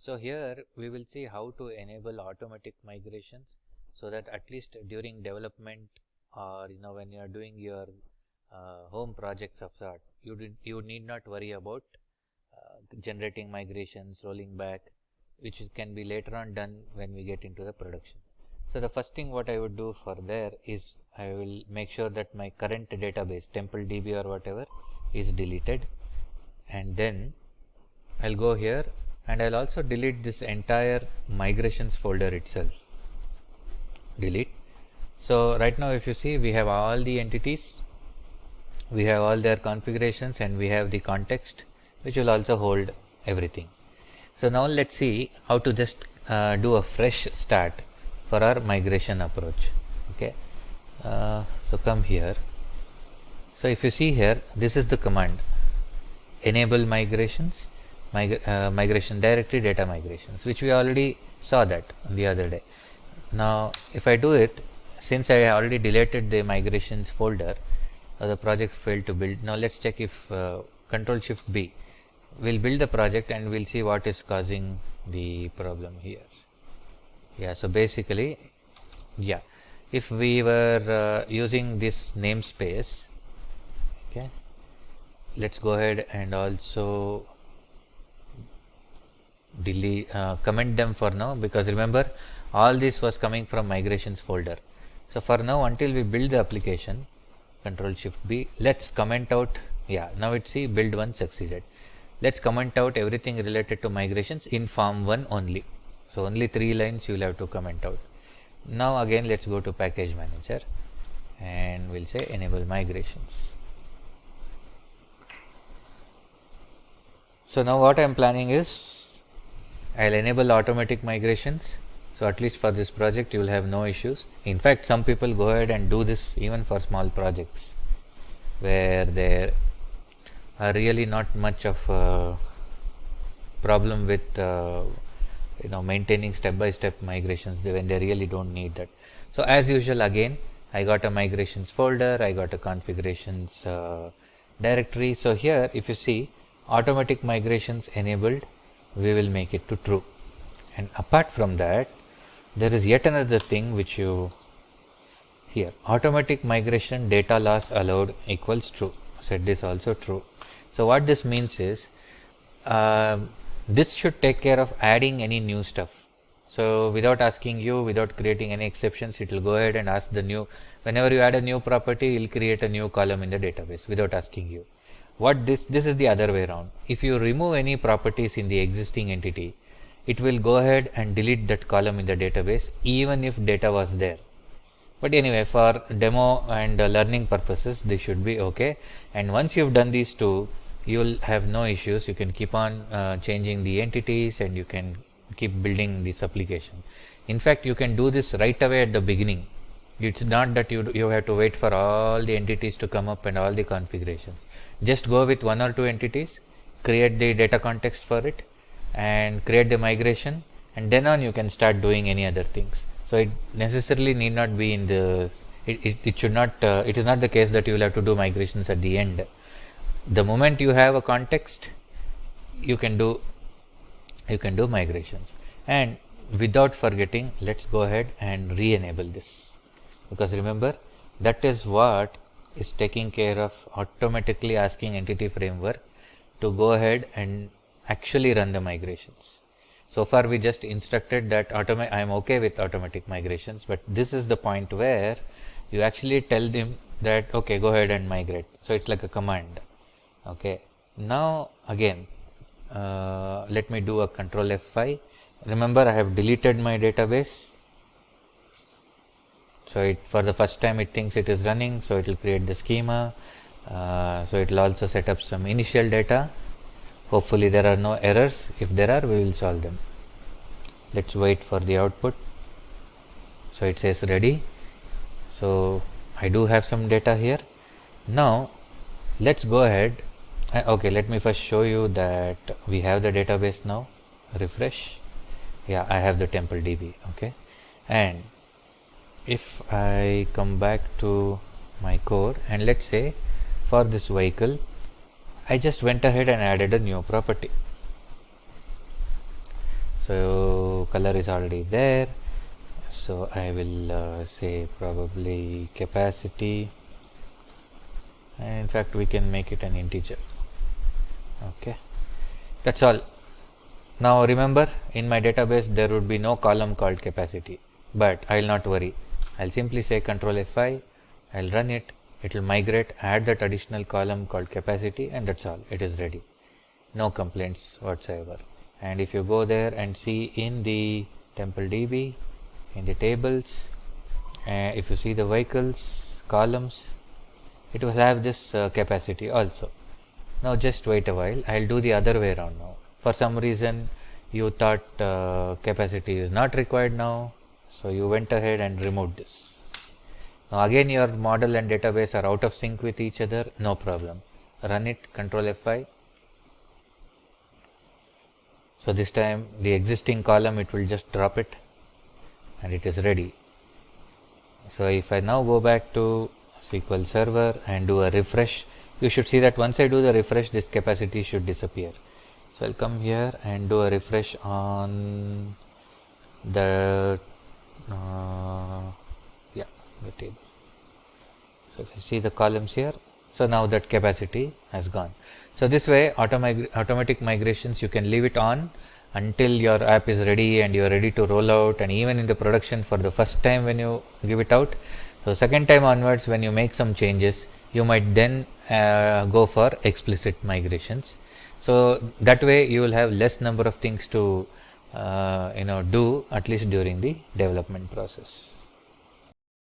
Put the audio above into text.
So here we will see how to enable automatic migrations, so that at least during development, or when you are doing your home projects of sort, you need not worry about generating migrations, rolling back, which can be later on done when we get into the production. So the first thing what I would do for there is I will make sure that my current database, TempleDB or whatever, is deleted, and then I'll go here and I'll also delete this entire migrations folder itself. Delete. So right now if you see, we have all the entities, we have all their configurations, and we have the context, which will also hold everything. So now let's see how to just do a fresh start for our migration approach. Okay, so come here. So if you see here, this is the command: enable migrations, migration directory, data migrations, which we already saw that the other day. Now if I do it, since I already deleted the migrations folder, the project failed to build. Now let's check if Control Shift B will build the project, and we'll see what is causing the problem here. Yeah, so basically, yeah, if we were using this namespace, okay, let's go ahead and also delete, comment them for now, because remember all this was coming from migrations folder. So for now, until we build the application, Control Shift B, let's comment out. Yeah, now it's see build 1 succeeded. Let's comment out everything related to migrations in form 1 only. So only 3 lines you will have to comment out. Now again let's go to package manager and we'll say enable migrations. So now what I am planning is I'll enable automatic migrations. So at least for this project you will have no issues. In fact, some people go ahead and do this even for small projects where there are really not much of a problem with maintaining step-by-step migrations when they really don't need that. So as usual, again I got a migrations folder, I got a configurations directory. So here if you see automatic migrations enabled, we will make it to true. And apart from that, there is yet another thing which you here, automatic migration data loss allowed equals true. Set this also true. So what this means is this should take care of adding any new stuff. So without asking you, without creating any exceptions, it will go ahead and ask the new, whenever you add a new property, it will create a new column in the database without asking you. What this is the other way around. If you remove any properties in the existing entity, it will go ahead and delete that column in the database even if data was there. But anyway, for demo and learning purposes, this should be okay. And once you've done these two, you'll have no issues. You can keep on changing the entities and you can keep building this application. In fact, you can do this right away at the beginning. It's not that you have to wait for all the entities to come up and all the configurations. Just go with 1 or 2 entities, create the data context for it and create the migration, and then on you can start doing any other things. So it necessarily need not be in the, it should not, it is not the case that you will have to do migrations at the end. The moment you have a context, you can do migrations. And without forgetting, let's go ahead and re-enable this, because remember that is what is taking care of automatically asking entity framework to go ahead and actually run the migrations. So far we just instructed that I am okay with automatic migrations, but this is the point where you actually tell them that okay, go ahead and migrate. So it's like a command. Okay, now again let me do a Control F5. Remember, I have deleted my database. So for the first time it thinks it is running, so it will create the schema. So it will also set up some initial data. Hopefully there are no errors. If there are, we will solve them. Let's wait for the output. So it says ready. So I do have some data here. Now let's go ahead. Okay, let me first show you that we have the database now. Refresh. Yeah, I have the TempleDB. Okay, and if I come back to my code and let's say for this vehicle, I just went ahead and added a new property. So color is already there, so I will say probably capacity, and in fact we can make it an integer. Okay, that's all. Now remember, in my database there would be no column called capacity, but I'll not worry. I'll simply say Control F5, I'll run it, it will migrate, add that additional column called capacity, and that's all, it is ready. No complaints whatsoever. And if you go there and see in the TempleDB, in the tables, if you see the vehicles columns, it will have this capacity also. Now just wait a while, I'll do the other way around now. For some reason you thought capacity is not required now, so you went ahead and removed this. Now again your model and database are out of sync with each other, no problem. Run it, Control F5. So this time the existing column, it will just drop it and it is ready. So if I now go back to SQL Server and do a refresh, you should see that once I do the refresh, this capacity should disappear. So I'll come here and do a refresh on the the table. So if you see the columns here, so now that capacity has gone. So this way automatic migrations, you can leave it on until your app is ready and you are ready to roll out, and even in the production for the first time when you give it out. So second time onwards, when you make some changes, you might then go for explicit migrations. So that way you will have less number of things to do, at least during the development process.